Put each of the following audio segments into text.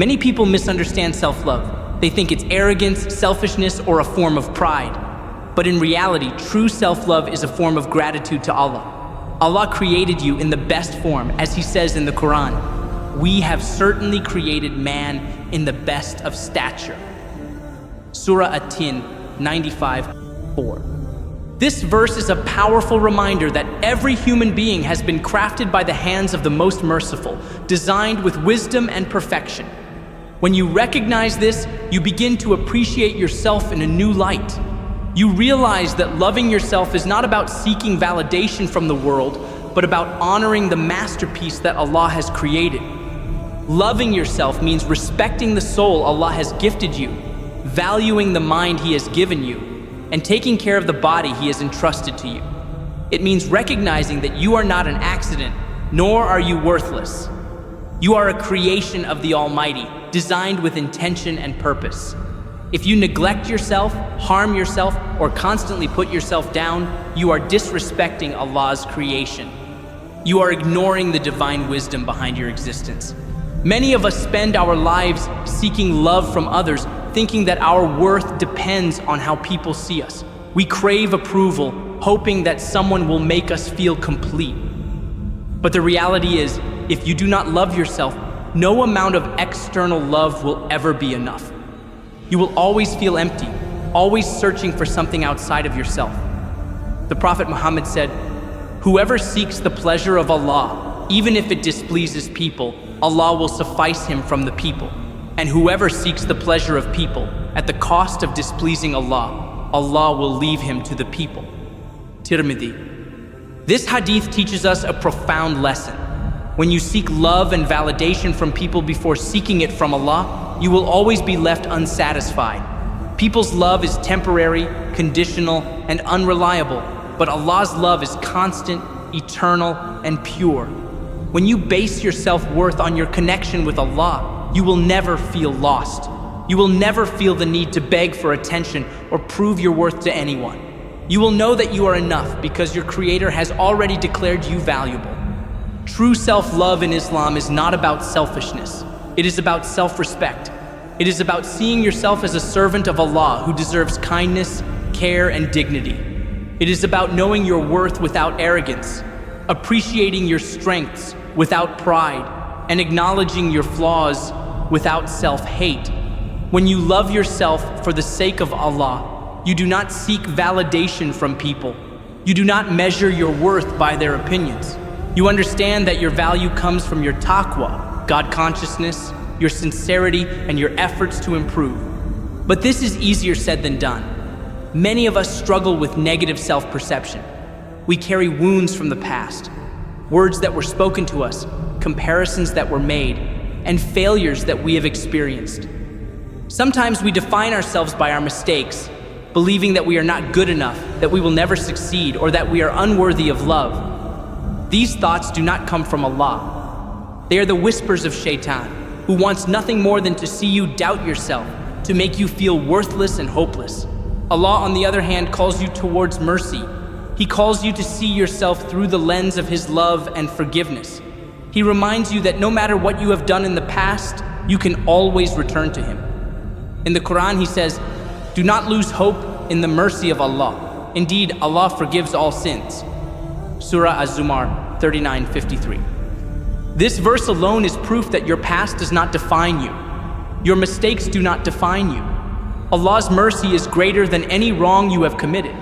Many people misunderstand self-love. They think it's arrogance, selfishness, or a form of pride. But in reality, true self-love is a form of gratitude to Allah. Allah created you in the best form, as He says in the Quran. We have certainly created man in the best of stature. Surah At-Tin 95:4. This verse is a powerful reminder that every human being has been crafted by the hands of the Most Merciful, designed with wisdom and perfection. When you recognize this, you begin to appreciate yourself in a new light. You realize that loving yourself is not about seeking validation from the world, but about honoring the masterpiece that Allah has created. Loving yourself means respecting the soul Allah has gifted you, valuing the mind He has given you, and taking care of the body He has entrusted to you. It means recognizing that you are not an accident, nor are you worthless. You are a creation of the Almighty, designed with intention and purpose. If you neglect yourself, harm yourself, or constantly put yourself down, you are disrespecting Allah's creation. You are ignoring the divine wisdom behind your existence. Many of us spend our lives seeking love from others, thinking that our worth depends on how people see us. We crave approval, hoping that someone will make us feel complete. But the reality is, if you do not love yourself, no amount of external love will ever be enough. You will always feel empty, always searching for something outside of yourself. The Prophet Muhammad said, "Whoever seeks the pleasure of Allah, even if it displeases people, Allah will suffice him from the people. And whoever seeks the pleasure of people at the cost of displeasing Allah, Allah will leave him to the people." Tirmidhi. This hadith teaches us a profound lesson. When you seek love and validation from people before seeking it from Allah, you will always be left unsatisfied. People's love is temporary, conditional, and unreliable, but Allah's love is constant, eternal, and pure. When you base your self-worth on your connection with Allah, you will never feel lost. You will never feel the need to beg for attention or prove your worth to anyone. You will know that you are enough because your Creator has already declared you valuable. True self-love in Islam is not about selfishness. It is about self-respect. It is about seeing yourself as a servant of Allah who deserves kindness, care, and dignity. It is about knowing your worth without arrogance, appreciating your strengths without pride, and acknowledging your flaws without self-hate. When you love yourself for the sake of Allah, you do not seek validation from people. You do not measure your worth by their opinions. You understand that your value comes from your taqwa, God consciousness, your sincerity, and your efforts to improve. But this is easier said than done. Many of us struggle with negative self-perception. We carry wounds from the past, words that were spoken to us, comparisons that were made, and failures that we have experienced. Sometimes we define ourselves by our mistakes, believing that we are not good enough, that we will never succeed, or that we are unworthy of love. These thoughts do not come from Allah. They are the whispers of Shaitan, who wants nothing more than to see you doubt yourself, to make you feel worthless and hopeless. Allah, on the other hand, calls you towards mercy. He calls you to see yourself through the lens of His love and forgiveness. He reminds you that no matter what you have done in the past, you can always return to Him. In the Quran, He says, "Do not lose hope in the mercy of Allah. Indeed, Allah forgives all sins." Surah Az-Zumar 39:53. This verse alone is proof that your past does not define you. Your mistakes do not define you. Allah's mercy is greater than any wrong you have committed.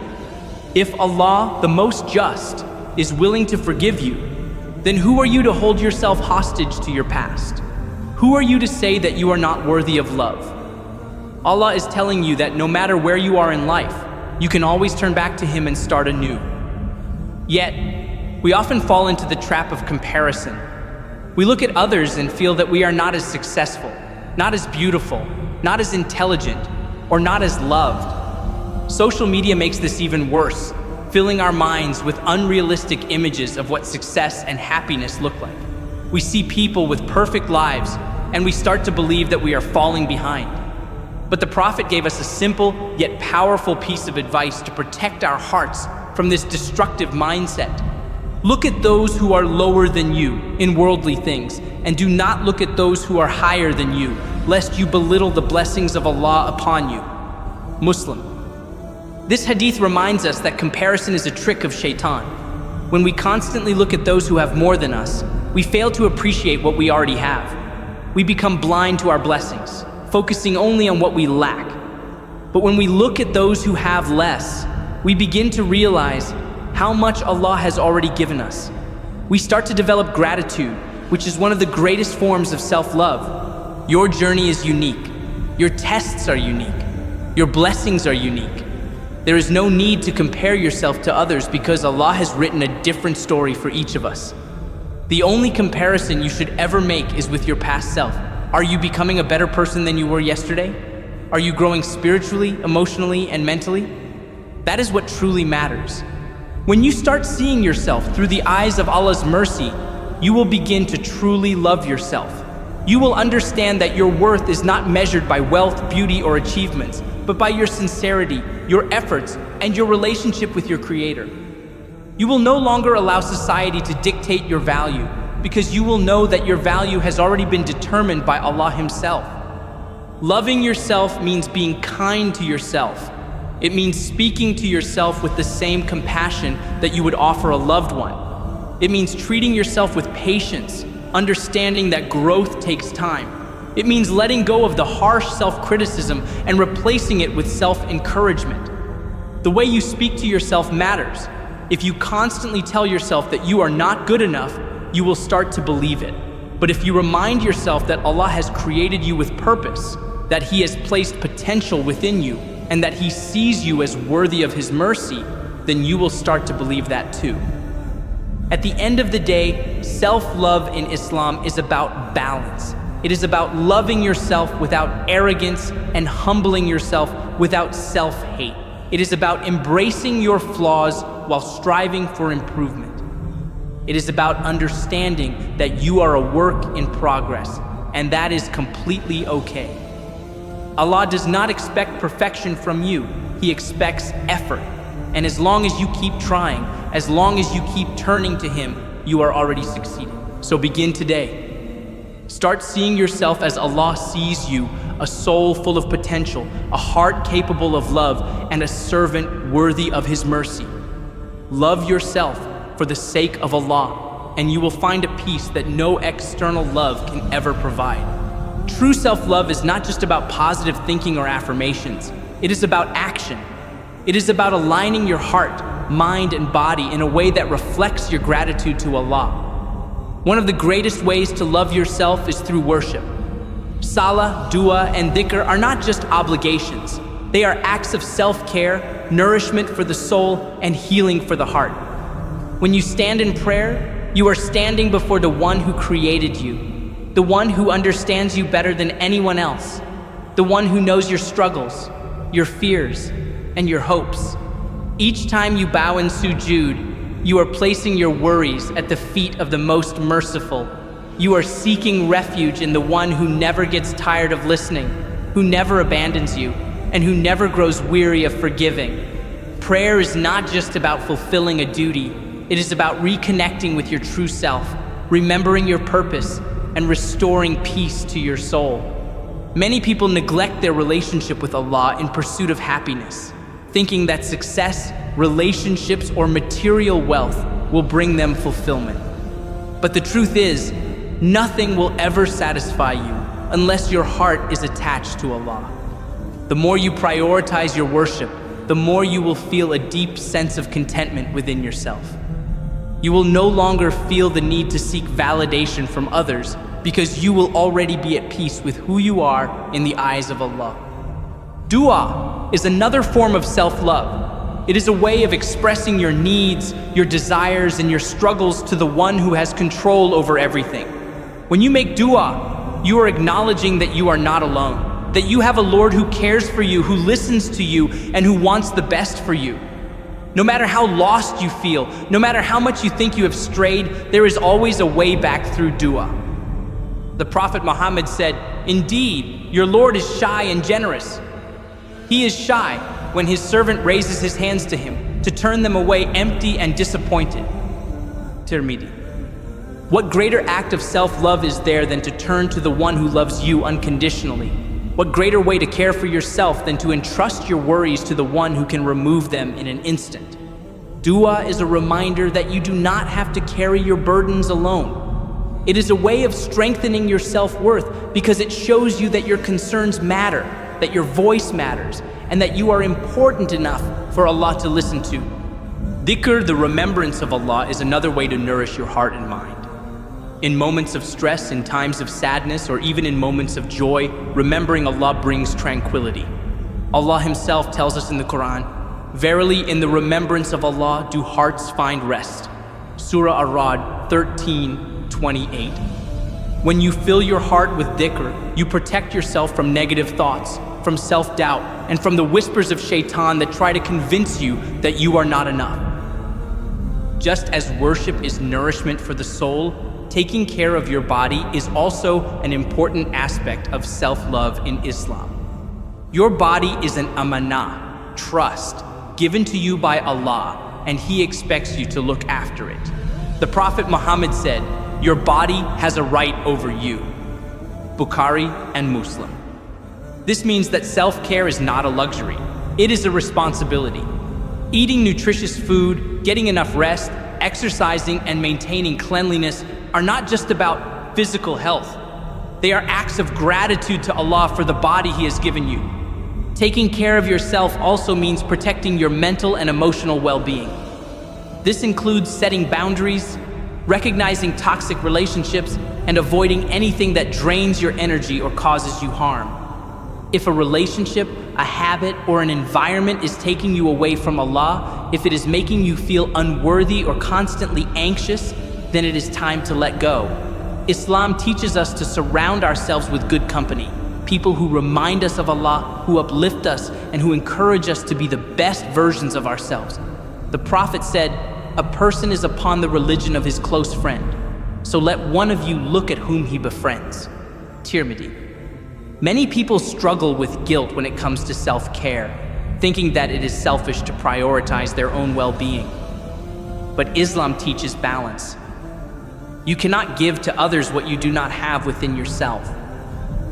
If Allah, the most just, is willing to forgive you, then who are you to hold yourself hostage to your past? Who are you to say that you are not worthy of love? Allah is telling you that no matter where you are in life, you can always turn back to Him and start anew. Yet, we often fall into the trap of comparison. We look at others and feel that we are not as successful, not as beautiful, not as intelligent, or not as loved. Social media makes this even worse, filling our minds with unrealistic images of what success and happiness look like. We see people with perfect lives, and we start to believe that we are falling behind. But the Prophet gave us a simple yet powerful piece of advice to protect our hearts from this destructive mindset. Look at those who are lower than you in worldly things, and do not look at those who are higher than you, lest you belittle the blessings of Allah upon you. Muslim. This hadith reminds us that comparison is a trick of shaitan. When we constantly look at those who have more than us, we fail to appreciate what we already have. We become blind to our blessings, focusing only on what we lack. But when we look at those who have less, we begin to realize how much Allah has already given us. We start to develop gratitude, which is one of the greatest forms of self-love. Your journey is unique. Your tests are unique. Your blessings are unique. There is no need to compare yourself to others because Allah has written a different story for each of us. The only comparison you should ever make is with your past self. Are you becoming a better person than you were yesterday? Are you growing spiritually, emotionally, and mentally? That is what truly matters. When you start seeing yourself through the eyes of Allah's mercy, you will begin to truly love yourself. You will understand that your worth is not measured by wealth, beauty, or achievements, but by your sincerity, your efforts, and your relationship with your Creator. You will no longer allow society to dictate your value, because you will know that your value has already been determined by Allah Himself. Loving yourself means being kind to yourself. It means speaking to yourself with the same compassion that you would offer a loved one. It means treating yourself with patience, understanding that growth takes time. It means letting go of the harsh self-criticism and replacing it with self-encouragement. The way you speak to yourself matters. If you constantly tell yourself that you are not good enough, you will start to believe it. But if you remind yourself that Allah has created you with purpose, that He has placed potential within you, and that He sees you as worthy of His mercy, then you will start to believe that too. At the end of the day, self-love in Islam is about balance. It is about loving yourself without arrogance and humbling yourself without self-hate. It is about embracing your flaws while striving for improvement. It is about understanding that you are a work in progress, and that is completely okay. Allah does not expect perfection from you. He expects effort. And as long as you keep trying, as long as you keep turning to Him, you are already succeeding. So begin today. Start seeing yourself as Allah sees you, a soul full of potential, a heart capable of love, and a servant worthy of His mercy. Love yourself for the sake of Allah, and you will find a peace that no external love can ever provide. True self-love is not just about positive thinking or affirmations. It is about action. It is about aligning your heart, mind, and body in a way that reflects your gratitude to Allah. One of the greatest ways to love yourself is through worship. Salah, dua, and dhikr are not just obligations. They are acts of self-care, nourishment for the soul, and healing for the heart. When you stand in prayer, you are standing before the one who created you, the one who understands you better than anyone else, the one who knows your struggles, your fears, and your hopes. Each time you bow in sujood, you are placing your worries at the feet of the most merciful. You are seeking refuge in the one who never gets tired of listening, who never abandons you, and who never grows weary of forgiving. Prayer is not just about fulfilling a duty. It is about reconnecting with your true self, remembering your purpose, and restoring peace to your soul. Many people neglect their relationship with Allah in pursuit of happiness, thinking that success, relationships, or material wealth will bring them fulfillment. But the truth is, nothing will ever satisfy you unless your heart is attached to Allah. The more you prioritize your worship, the more you will feel a deep sense of contentment within yourself. You will no longer feel the need to seek validation from others because you will already be at peace with who you are in the eyes of Allah. Dua is another form of self-love. It is a way of expressing your needs, your desires, and your struggles to the one who has control over everything. When you make dua, you are acknowledging that you are not alone, that you have a Lord who cares for you, who listens to you, and who wants the best for you. No matter how lost you feel, no matter how much you think you have strayed, there is always a way back through dua. The Prophet Muhammad said, "Indeed, your Lord is shy and generous. He is shy when his servant raises his hands to him to turn them away empty and disappointed. Tirmidhi. What greater act of self-love is there than to turn to the one who loves you unconditionally? What greater way to care for yourself than to entrust your worries to the one who can remove them in an instant? Dua is a reminder that you do not have to carry your burdens alone. It is a way of strengthening your self-worth because it shows you that your concerns matter, that your voice matters, and that you are important enough for Allah to listen to. Dhikr, the remembrance of Allah, is another way to nourish your heart and mind. In moments of stress, in times of sadness, or even in moments of joy, remembering Allah brings tranquility. Allah Himself tells us in the Quran, "Verily, in the remembrance of Allah do hearts find rest." Surah Ar-Ra'd 13:28. When you fill your heart with dhikr, you protect yourself from negative thoughts, from self-doubt, and from the whispers of shaitan that try to convince you that you are not enough. Just as worship is nourishment for the soul, taking care of your body is also an important aspect of self-love in Islam. Your body is an amanah, trust, given to you by Allah, and He expects you to look after it. The Prophet Muhammad said, "Your body has a right over you." Bukhari and Muslim. This means that self-care is not a luxury. It is a responsibility. Eating nutritious food, getting enough rest, exercising, and maintaining cleanliness are not just about physical health. They are acts of gratitude to Allah for the body He has given you. Taking care of yourself also means protecting your mental and emotional well-being. This includes setting boundaries, recognizing toxic relationships, and avoiding anything that drains your energy or causes you harm. If a relationship, a habit, or an environment is taking you away from Allah, if it is making you feel unworthy or constantly anxious, then it is time to let go. Islam teaches us to surround ourselves with good company, people who remind us of Allah, who uplift us, and who encourage us to be the best versions of ourselves. The Prophet said, "A person is upon the religion of his close friend, so let one of you look at whom he befriends." Tirmidhi. Many people struggle with guilt when it comes to self-care, thinking that it is selfish to prioritize their own well-being. But Islam teaches balance. You cannot give to others what you do not have within yourself.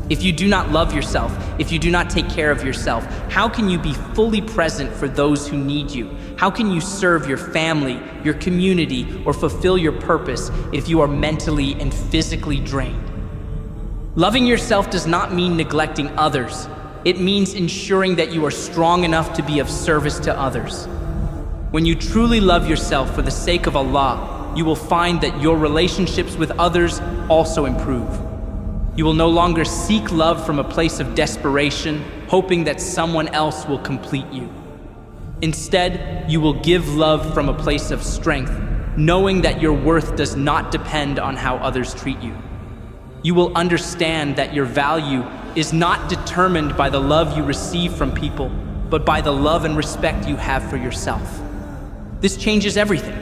If you do not love yourself, if you do not take care of yourself, how can you be fully present for those who need you? How can you serve your family, your community, or fulfill your purpose if you are mentally and physically drained? Loving yourself does not mean neglecting others. It means ensuring that you are strong enough to be of service to others. When you truly love yourself for the sake of Allah, you will find that your relationships with others also improve. You will no longer seek love from a place of desperation, hoping that someone else will complete you. Instead, you will give love from a place of strength, knowing that your worth does not depend on how others treat you. You will understand that your value is not determined by the love you receive from people, but by the love and respect you have for yourself. This changes everything.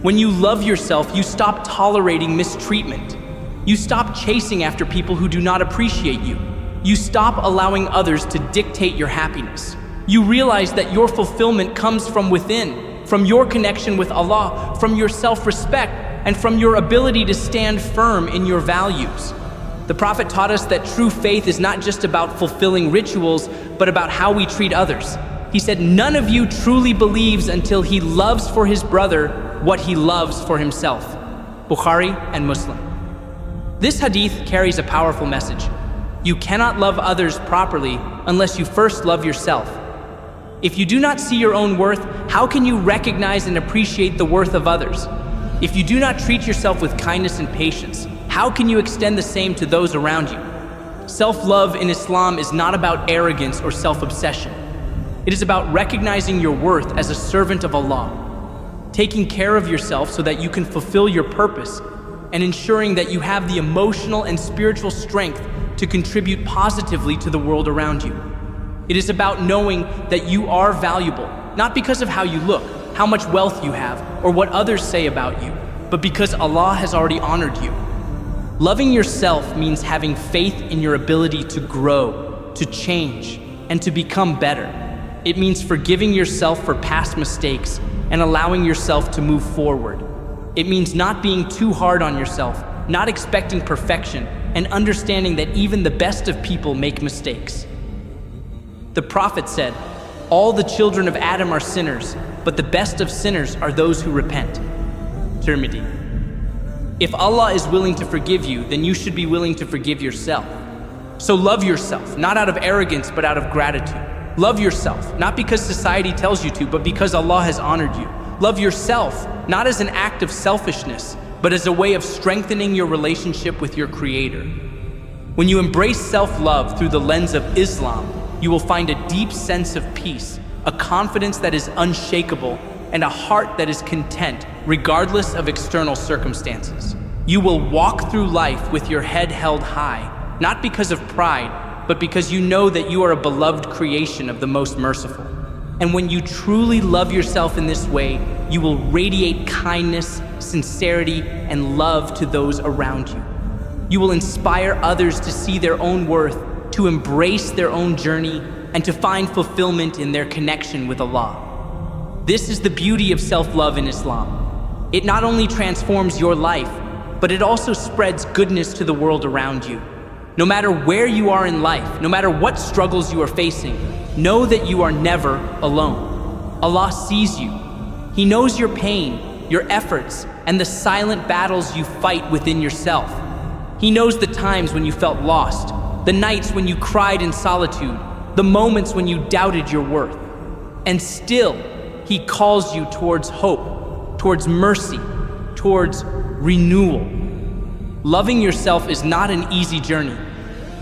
When you love yourself, you stop tolerating mistreatment. You stop chasing after people who do not appreciate you. You stop allowing others to dictate your happiness. You realize that your fulfillment comes from within, from your connection with Allah, from your self-respect, and from your ability to stand firm in your values. The Prophet taught us that true faith is not just about fulfilling rituals, but about how we treat others. He said, "None of you truly believes until he loves for his brother what he loves for himself." Bukhari and Muslim. This hadith carries a powerful message. You cannot love others properly unless you first love yourself. If you do not see your own worth, how can you recognize and appreciate the worth of others? If you do not treat yourself with kindness and patience, how can you extend the same to those around you? Self-love in Islam is not about arrogance or self-obsession. It is about recognizing your worth as a servant of Allah, taking care of yourself so that you can fulfill your purpose, and ensuring that you have the emotional and spiritual strength to contribute positively to the world around you. It is about knowing that you are valuable, not because of how you look, how much wealth you have, or what others say about you, but because Allah has already honored you. Loving yourself means having faith in your ability to grow, to change, and to become better. It means forgiving yourself for past mistakes and allowing yourself to move forward. It means not being too hard on yourself, not expecting perfection, and understanding that even the best of people make mistakes. The Prophet said, "All the children of Adam are sinners, but the best of sinners are those who repent." Tirmidhi. If Allah is willing to forgive you, then you should be willing to forgive yourself. So love yourself, not out of arrogance, but out of gratitude. Love yourself, not because society tells you to, but because Allah has honored you. Love yourself, not as an act of selfishness, but as a way of strengthening your relationship with your Creator. When you embrace self-love through the lens of Islam, you will find a deep sense of peace, a confidence that is unshakable, and a heart that is content regardless of external circumstances. You will walk through life with your head held high, not because of pride, but because you know that you are a beloved creation of the Most Merciful. And when you truly love yourself in this way, you will radiate kindness, sincerity, and love to those around you. You will inspire others to see their own worth, to embrace their own journey, and to find fulfillment in their connection with Allah. This is the beauty of self-love in Islam. It not only transforms your life, but it also spreads goodness to the world around you. No matter where you are in life, no matter what struggles you are facing, know that you are never alone. Allah sees you. He knows your pain, your efforts, and the silent battles you fight within yourself. He knows the times when you felt lost, the nights when you cried in solitude, the moments when you doubted your worth. And still, He calls you towards hope, towards mercy, towards renewal. Loving yourself is not an easy journey.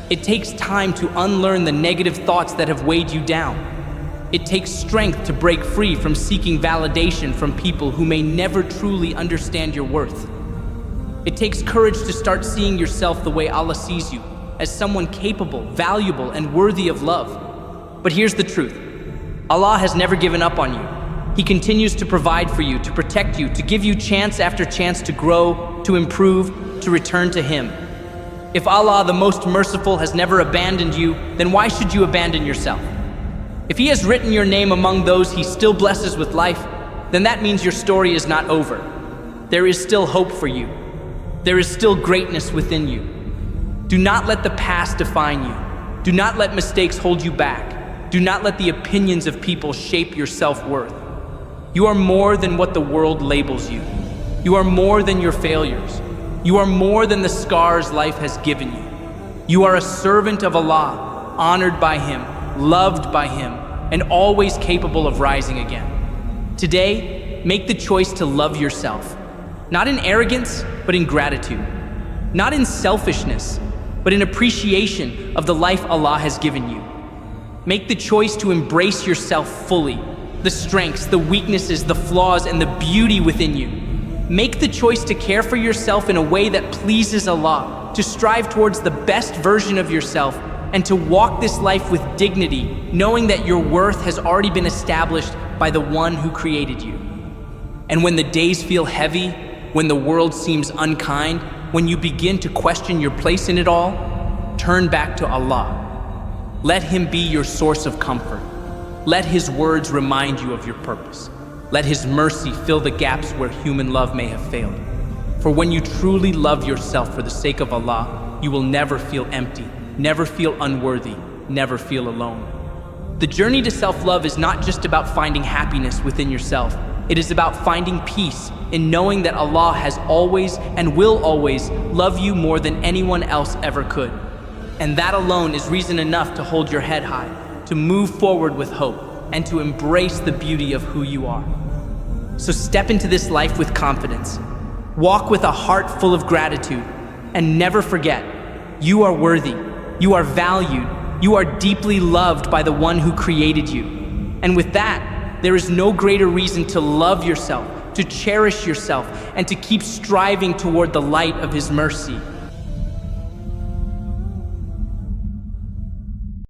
It takes time to unlearn the negative thoughts that have weighed you down. It takes strength to break free from seeking validation from people who may never truly understand your worth. It takes courage to start seeing yourself the way Allah sees you, as someone capable, valuable, and worthy of love. But here's the truth. Allah has never given up on you. He continues to provide for you, to protect you, to give you chance after chance to grow, to improve, to return to Him. If Allah, the Most Merciful, has never abandoned you, then why should you abandon yourself? If He has written your name among those He still blesses with life, then that means your story is not over. There is still hope for you. There is still greatness within you. Do not let the past define you. Do not let mistakes hold you back. Do not let the opinions of people shape your self-worth. You are more than what the world labels you. You are more than your failures. You are more than the scars life has given you. You are a servant of Allah, honored by Him, loved by Him, and always capable of rising again. Today, make the choice to love yourself, not in arrogance, but in gratitude. Not in selfishness, but in appreciation of the life Allah has given you. Make the choice to embrace yourself fully, the strengths, the weaknesses, the flaws, and the beauty within you. Make the choice to care for yourself in a way that pleases Allah, to strive towards the best version of yourself, and to walk this life with dignity, knowing that your worth has already been established by the One who created you. And when the days feel heavy, when the world seems unkind, when you begin to question your place in it all, turn back to Allah. Let Him be your source of comfort. Let His words remind you of your purpose. Let His mercy fill the gaps where human love may have failed. For when you truly love yourself for the sake of Allah, you will never feel empty, never feel unworthy, never feel alone. The journey to self-love is not just about finding happiness within yourself. It is about finding peace in knowing that Allah has always and will always love you more than anyone else ever could. And that alone is reason enough to hold your head high, to move forward with hope, and to embrace the beauty of who you are. So step into this life with confidence. Walk with a heart full of gratitude, and never forget, you are worthy, you are valued, you are deeply loved by the One who created you. And with that, there is no greater reason to love yourself, to cherish yourself, and to keep striving toward the light of His mercy.